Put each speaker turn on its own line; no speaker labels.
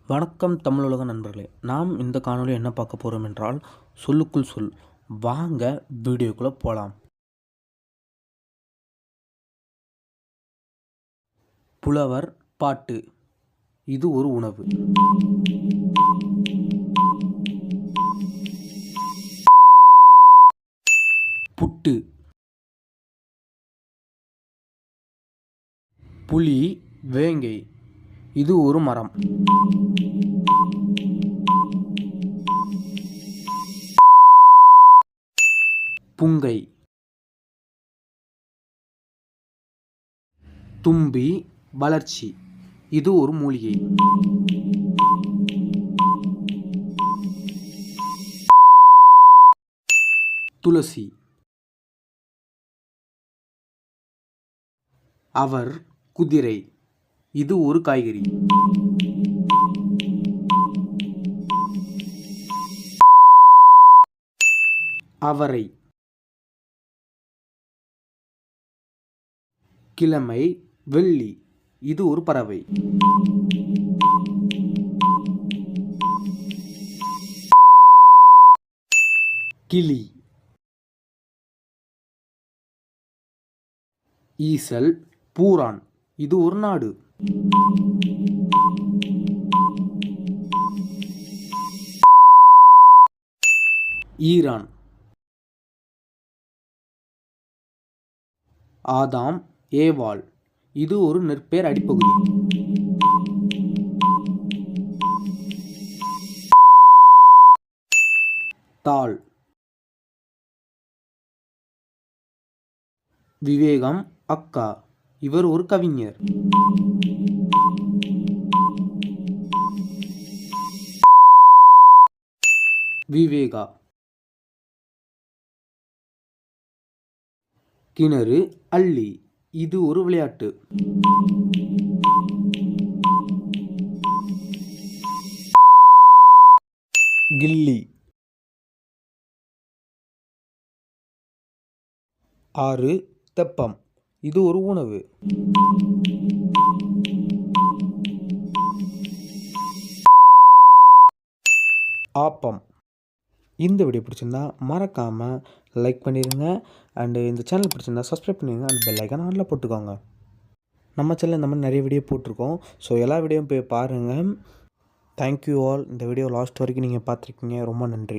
வணக்கம் தமிழுலக நண்பர்களே, நாம் இந்த காணொளி என்ன பார்க்க போகிறோம் என்றால் சொல்லுக்குள் சொல். வாங்க வீடியோக்குள்ளே போகலாம். புலவர் பாட்டு. இது ஒரு உணவு. புட்டு. புலி வேங்கை. இது ஒரு மரம். புங்கை. தும்பி வளர்ச்சி. இது ஒரு மூலிகை. துளசி. அவர் குதிரை. இது ஒரு காய்கறி. அவரை. கிழமை வெள்ளி. இது ஒரு பறவை. கிளி. ஈசல் பூரான். இது ஒரு நாடு. ஈரான். ஆதாம் ஏவாள். இது ஒரு நெற்பேர் அடிப்பகுதி. தாள். விவேகம் அக்கா. இவர் ஒரு கவிஞர். விவேகா. கிணறு அள்ளி. இது ஒரு விளையாட்டு. கில்லி. ஆறு தெப்பம். இது ஒரு உணவு. ஆப்பம். இந்த வீடியோ பிடிச்சிருந்தா மறக்காமல் லைக் பண்ணிடுங்க. அண்டு இந்த சேனல் பிடிச்சிருந்தா சப்ஸ்கிரைப் பண்ணிடுங்க. அண்ட் பெல் ஐக்கான் ஆனில் போட்டுக்கோங்க. நம்ம சேனல் இந்த மாதிரி நிறைய வீடியோ போட்டிருக்கோம். ஸோ எல்லா வீடியோவும் போய் பாருங்கள். Thank you all. இந்த வீடியோ லாஸ்ட் வரைக்கும் நீங்கள் பார்த்துருக்கீங்க. ரொம்ப நன்றி.